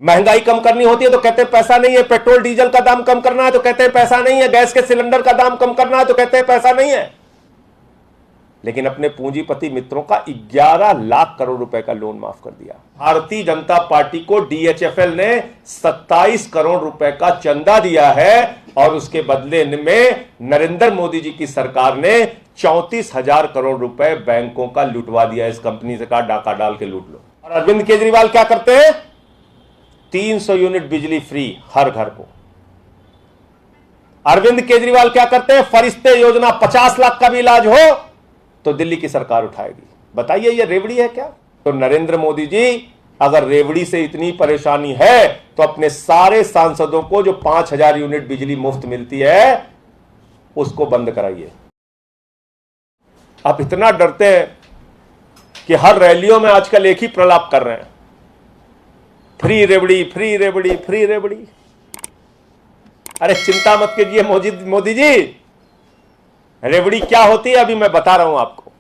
महंगाई कम करनी होती है तो कहते हैं पैसा नहीं है, पेट्रोल डीजल का दाम कम करना है तो कहते हैं पैसा नहीं है, गैस के सिलेंडर का दाम कम करना है तो कहते हैं पैसा नहीं है। लेकिन अपने पूंजीपति मित्रों का 11 लाख करोड़ रुपए का लोन माफ कर दिया। भारतीय जनता पार्टी को डीएचएफएल ने 27 करोड़ रुपए का चंदा दिया है और उसके बदले में नरेंद्र मोदी जी की सरकार ने 34,000 करोड़ रुपए बैंकों का लुटवा दिया। इस कंपनी से कहा डाका डाल के लूट लो। और अरविंद केजरीवाल क्या करते हैं? 300 यूनिट बिजली फ्री हर घर को। अरविंद केजरीवाल क्या करते हैं? फरिश्ते योजना, 50 लाख का भी इलाज हो तो दिल्ली की सरकार उठाएगी। बताइए ये रेवड़ी है क्या? तो नरेंद्र मोदी जी अगर रेवड़ी से इतनी परेशानी है तो अपने सारे सांसदों को जो 5,000 यूनिट बिजली मुफ्त मिलती है उसको बंद कराइए। आप इतना डरते हैं कि हर रैलियों में आजकल एक ही प्रलाप कर रहे हैं, फ्री रेवड़ी, फ्री रेवड़ी, फ्री रेवड़ी। अरे चिंता मत कीजिए मोदी जी, रेवड़ी क्या होती है अभी मैं बता रहा हूं आपको।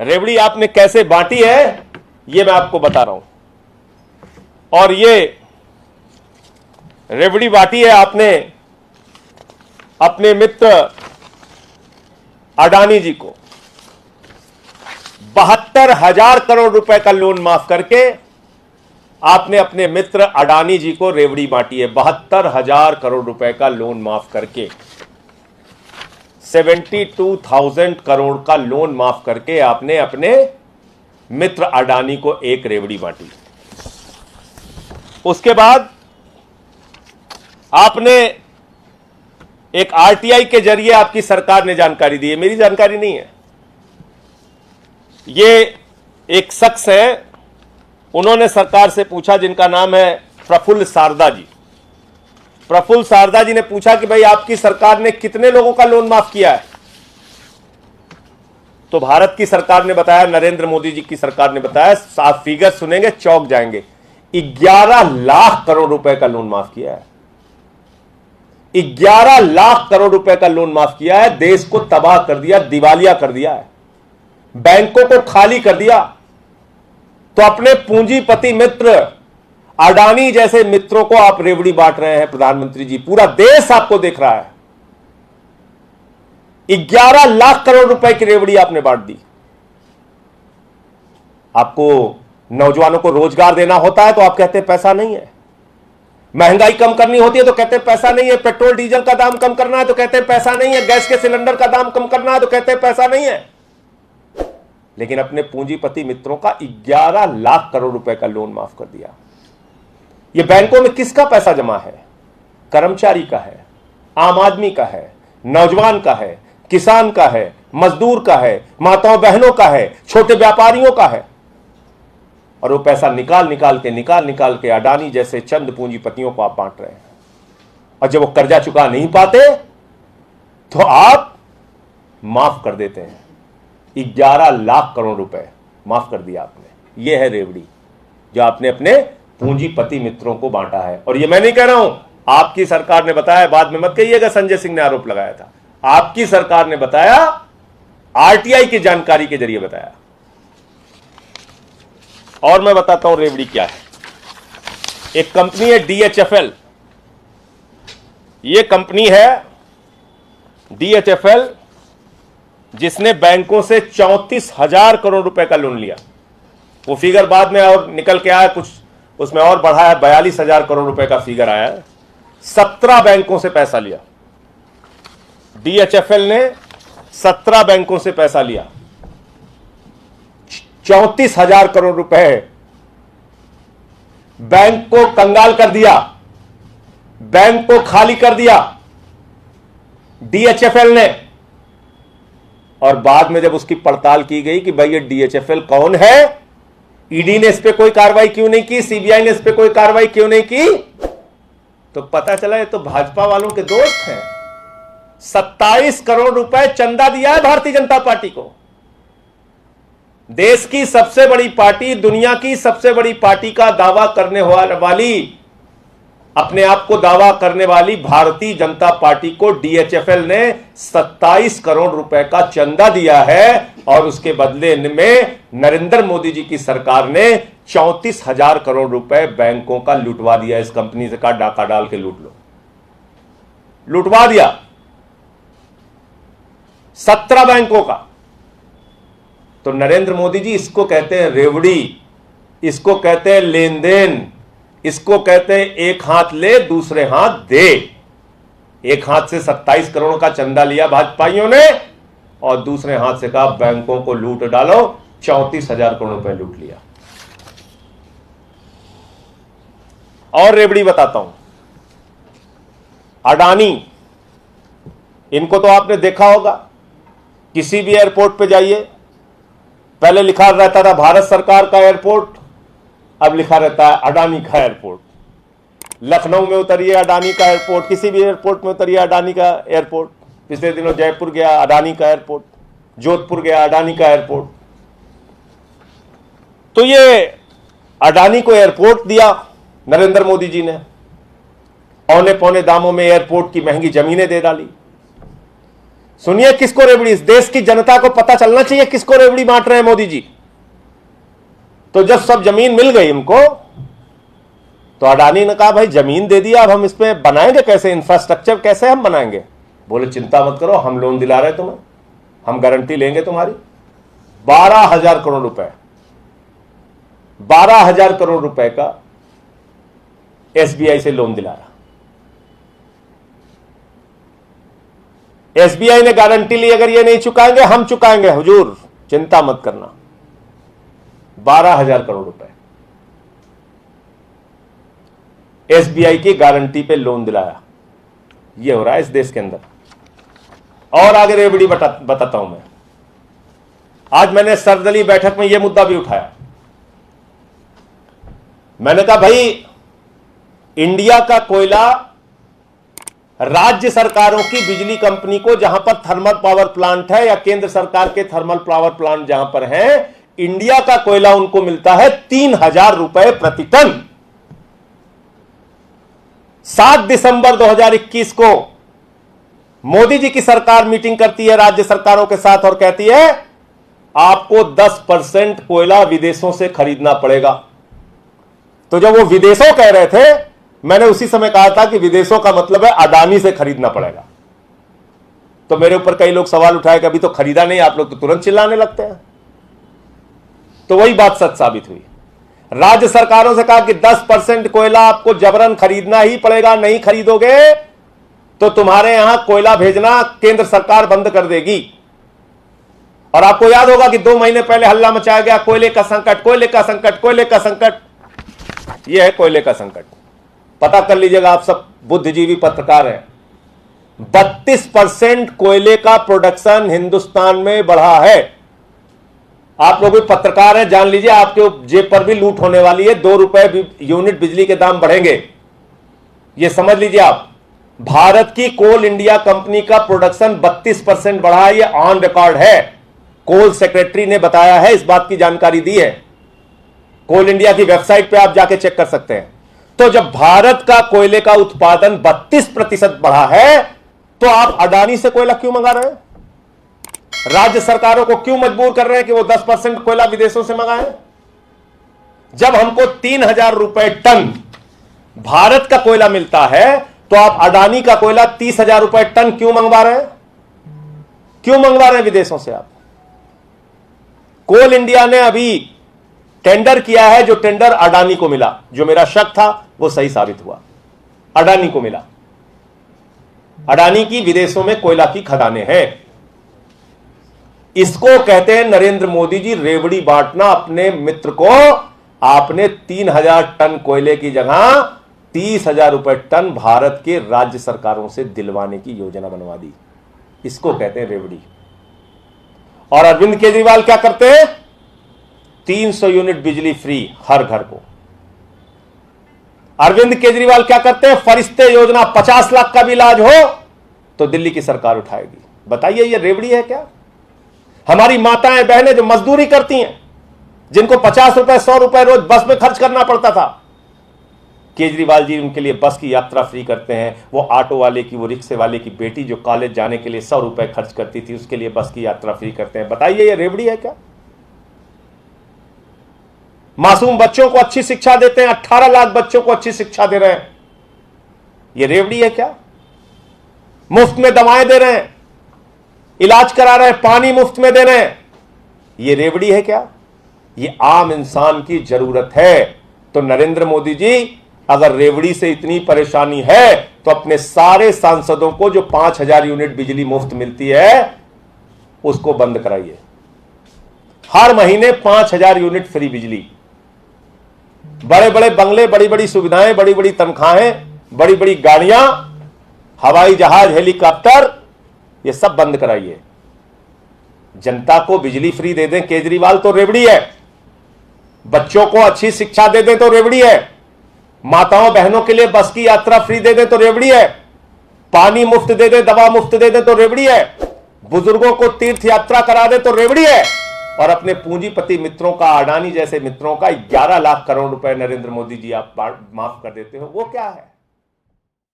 रेवड़ी आपने कैसे बांटी है ये मैं आपको बता रहा हूं। और ये रेवड़ी बांटी है आपने अपने मित्र अडानी जी को। 72,000 करोड़ रुपए का लोन माफ करके आपने अपने मित्र अडानी जी को रेवड़ी बांटी है। 72,000 करोड़ रुपए का लोन माफ करके 72,000 करोड़ का लोन माफ करके आपने अपने मित्र अडानी को एक रेवड़ी बांटी। उसके बाद आपने एक आरटीआई के जरिए आपकी सरकार ने जानकारी दी है, मेरी जानकारी नहीं है, ये एक शख्स है, उन्होंने सरकार से पूछा जिनका नाम है प्रफुल्ल सारदा जी। प्रफुल्ल सारदा जी ने पूछा कि भाई आपकी सरकार ने कितने लोगों का लोन माफ किया है? तो भारत की सरकार ने बताया, नरेंद्र मोदी जी की सरकार ने बताया, आप फिगर सुनेंगे चौंक जाएंगे, 11 लाख करोड़ रुपए का लोन माफ किया है। 11 लाख करोड़ रुपए का लोन माफ किया है। देश को तबाह कर दिया, दिवालिया कर दिया है, बैंकों को खाली कर दिया। तो अपने पूंजीपति मित्र अडानी जैसे मित्रों को आप रेवड़ी बांट रहे हैं प्रधानमंत्री जी, पूरा देश आपको देख रहा है। 11 लाख करोड़ रुपए की रेवड़ी आपने बांट दी। आपको नौजवानों को रोजगार देना होता है तो आप कहते हैं पैसा नहीं है, महंगाई कम करनी होती है तो कहते हैं पैसा नहीं है, पेट्रोल डीजल का दाम कम करना है तो कहते हैं पैसा नहीं है, गैस के सिलेंडर का दाम कम करना है तो कहते हैं पैसा नहीं है। लेकिन अपने पूंजीपति मित्रों का 11 लाख करोड़ रुपए का लोन माफ कर दिया। ये बैंकों में किसका पैसा जमा है? कर्मचारी का है, आम आदमी का है, नौजवान का है, किसान का है, मजदूर का है, माताओं बहनों का है, छोटे व्यापारियों का है। और वो पैसा निकाल निकाल के अडानी जैसे चंद पूंजीपतियों को आप बांट रहे हैं। और जब वो कर्जा चुका नहीं पाते तो आप माफ कर देते हैं। 11 लाख करोड़ रुपए माफ कर दिया आपने। ये है रेवड़ी जो आपने अपने पूंजीपति मित्रों को बांटा है। और ये मैं नहीं कह रहा हूं, आपकी सरकार ने बताया, बाद में मत कहिएगा संजय सिंह ने आरोप लगाया था। आपकी सरकार ने बताया, आरटीआई की जानकारी के जरिए बताया। और मैं बताता हूं रेवड़ी क्या है। एक कंपनी है डीएचएफएल, ये कंपनी है डीएचएफएल जिसने बैंकों से 34,000 करोड़ रुपए का लोन लिया। वो फिगर बाद में और निकल के आया, कुछ उसमें और बढ़ा है, 42,000 करोड़ रुपए का फिगर आया है। 17 बैंकों से पैसा लिया डीएचएफएल ने, 17 बैंकों से पैसा लिया, 34,000 करोड़ रुपए बैंक को कंगाल कर दिया, बैंक को खाली कर दिया डीएचएफएल ने। और बाद में जब उसकी पड़ताल की गई कि भाई ये डीएचएफएल कौन है, ईडी ने इस पे कोई कार्रवाई क्यों नहीं की, सीबीआई ने इस पे कोई कार्रवाई क्यों नहीं की, तो पता चला ये तो भाजपा वालों के दोस्त हैं। 27 करोड़ रुपए चंदा दिया है भारतीय जनता पार्टी को। देश की सबसे बड़ी पार्टी, दुनिया की सबसे बड़ी पार्टी का दावा करने वाली अपने आप को दावा करने वाली भारतीय जनता पार्टी को डीएचएफएल ने 27 करोड़ रुपए का चंदा दिया है और उसके बदले में नरेंद्र मोदी जी की सरकार ने 34,000 करोड़ रुपए बैंकों का लुटवा दिया। इस कंपनी से कहा डाका डाल के लूट लो, लुटवा दिया 17 बैंकों का। तो नरेंद्र मोदी जी, इसको कहते हैं रेवड़ी, इसको कहते हैं लेन देन, इसको कहते हैं एक हाथ ले दूसरे हाथ दे। एक हाथ से 27 करोड़ का चंदा लिया भाजपाइयों ने और दूसरे हाथ से कहा बैंकों को लूट डालो, 34,000 करोड़ रुपए लूट लिया। और रेवड़ी बताता हूं, अडानी, इनको तो आपने देखा होगा, किसी भी एयरपोर्ट पे जाइए, पहले लिखा रहता था भारत सरकार का एयरपोर्ट, अब लिखा रहता है अडानी का एयरपोर्ट। लखनऊ में उतरिए अडानी का एयरपोर्ट, किसी भी एयरपोर्ट में उतरिए अडानी का एयरपोर्ट। पिछले दिनों जयपुर गया अडानी का एयरपोर्ट, जोधपुर गया अडानी का एयरपोर्ट। तो ये अडानी को एयरपोर्ट दिया नरेंद्र मोदी जी ने, औने पौने दामों में एयरपोर्ट की महंगी जमीनें दे डाली। सुनिए किसको रेवड़ी, इस देश की जनता को पता चलना चाहिए किसको रेवड़ी बांट रहे हैं मोदी जी। तो जब सब जमीन मिल गई इनको, तो अडानी ने कहा भाई जमीन दे दिया, अब हम इसमें बनाएंगे कैसे, इंफ्रास्ट्रक्चर कैसे हम बनाएंगे। बोले चिंता मत करो, हम लोन दिला रहे हैं तुम्हें, हम गारंटी लेंगे तुम्हारी। 12,000 करोड़ रुपए, 12,000 करोड़ रुपए का एसबीआई से लोन दिलाया। एसबीआई ने गारंटी ली, अगर ये नहीं चुकाएंगे हम चुकाएंगे हुजूर, चिंता मत करना। 12,000 करोड़ रुपए एसबीआई की गारंटी पे लोन दिलाया। ये हो रहा है इस देश के अंदर। और आगे रेवड़ी बताता हूं मैं। आज मैंने सर्वदलीय बैठक में यह मुद्दा भी उठाया। मैंने कहा भाई इंडिया का कोयला राज्य सरकारों की बिजली कंपनी को, जहां पर थर्मल पावर प्लांट है या केंद्र सरकार के थर्मल पावर प्लांट जहां पर हैं, इंडिया का कोयला उनको मिलता है 3,000 रुपए प्रति टन। 7 दिसंबर 2021 को मोदी जी की सरकार मीटिंग करती है राज्य सरकारों के साथ और कहती है आपको 10% कोयला विदेशों से खरीदना पड़ेगा। तो जब वो विदेशों कह रहे थे, मैंने उसी समय कहा था कि विदेशों का मतलब है अडानी से खरीदना पड़ेगा। तो मेरे ऊपर कई लोग सवाल उठाए कि अभी तो खरीदा नहीं, आप लोग तो तुरंत चिल्लाने लगते हैं। तो वही बात सच साबित हुई। राज्य सरकारों से कहा कि 10% कोयला आपको जबरन खरीदना ही पड़ेगा, नहीं खरीदोगे तो तुम्हारे यहां कोयला भेजना केंद्र सरकार बंद कर देगी। और आपको याद होगा कि 2 महीने पहले हल्ला मचाया गया, कोयले का संकट, कोयले का संकट, कोयले का संकट। यह है कोयले का संकट, पता कर लीजिएगा, आप सब बुद्धिजीवी पत्रकार हैं। 32% कोयले का प्रोडक्शन हिंदुस्तान में बढ़ा है। आप लोग भी पत्रकार हैं, जान लीजिए आपके जेब पर भी लूट होने वाली है। 2 रुपए यूनिट बिजली के दाम बढ़ेंगे, यह समझ लीजिए आप। भारत की कोल इंडिया कंपनी का प्रोडक्शन 32% बढ़ा है, यह ऑन रिकॉर्ड है। कोल सेक्रेटरी ने बताया है, इस बात की जानकारी दी है। कोल इंडिया की वेबसाइट पे आप जाके चेक कर सकते हैं। तो जब भारत का कोयले का उत्पादन 32% बढ़ा है, तो आप अडानी से कोयला क्यों मंगा रहे हैं? राज्य सरकारों को क्यों मजबूर कर रहे हैं कि वो 10% कोयला विदेशों से मंगाएं? जब हमको 3,000 रुपए टन भारत का कोयला मिलता है, तो आप अडानी का कोयला 30,000 रुपए टन क्यों मंगवा रहे हैं? क्यों मंगवा रहे हैं विदेशों से आप? कोल इंडिया ने अभी टेंडर किया है, जो टेंडर अडानी को मिला, जो मेरा शक था वो सही साबित हुआ, अडानी को मिला। अडानी की विदेशों में कोयला की खदानें हैं। इसको कहते हैं नरेंद्र मोदी जी रेवड़ी बांटना अपने मित्र को। आपने 3,000 टन कोयले की जगह 30,000 रुपए टन भारत के राज्य सरकारों से दिलवाने की योजना बनवा दी। इसको कहते हैं रेवड़ी। और अरविंद केजरीवाल क्या करते हैं? 300 यूनिट बिजली फ्री हर घर को। अरविंद केजरीवाल क्या करते हैं? फरिश्ते योजना, 50 लाख का भी इलाज हो तो दिल्ली की सरकार उठाएगी। बताइए ये रेवड़ी है क्या? हमारी माताएं बहनें जो मजदूरी करती हैं, जिनको 50 रुपए 100 रुपए रोज बस में खर्च करना पड़ता था, केजरीवाल जी उनके लिए बस की यात्रा फ्री करते हैं। वो ऑटो वाले की, वो रिक्शे वाले की बेटी जो कॉलेज जाने के लिए 100 रुपए खर्च करती थी, उसके लिए बस की यात्रा फ्री करते हैं। बताइए ये रेवड़ी है क्या? मासूम बच्चों को अच्छी शिक्षा देते हैं, 18 लाख बच्चों को अच्छी शिक्षा दे रहे हैं, ये रेवड़ी है क्या? मुफ्त में दवाएं दे रहे हैं, इलाज करा रहे हैं, पानी मुफ्त में दे रहे हैं, ये रेवड़ी है क्या? ये आम इंसान की जरूरत है। तो नरेंद्र मोदी जी, अगर रेवड़ी से इतनी परेशानी है तो अपने सारे सांसदों को जो 5000 यूनिट बिजली मुफ्त मिलती है उसको बंद कराइए। हर महीने 5000 यूनिट फ्री बिजली, बड़े बड़े बंगले, बड़ी बड़ी सुविधाएं, बड़ी बड़ी तनख्वाहें, बड़ी बड़ी गाड़ियां, हवाई जहाज, हेलीकॉप्टर, ये सब बंद कराइए। जनता को बिजली फ्री दे दें केजरीवाल तो रेवड़ी है, बच्चों को अच्छी शिक्षा दे दें तो रेवड़ी है, माताओं बहनों के लिए बस की यात्रा फ्री दे दें तो रेवड़ी है, पानी मुफ्त दे दें, दवा मुफ्त दे दें तो रेवड़ी है, बुजुर्गों को तीर्थ यात्रा करा दे तो रेवड़ी है, और अपने पूंजीपति मित्रों का, अडानी जैसे मित्रों का 11 लाख करोड़ रुपए नरेंद्र मोदी जी आप माफ कर देते हो, वो क्या है?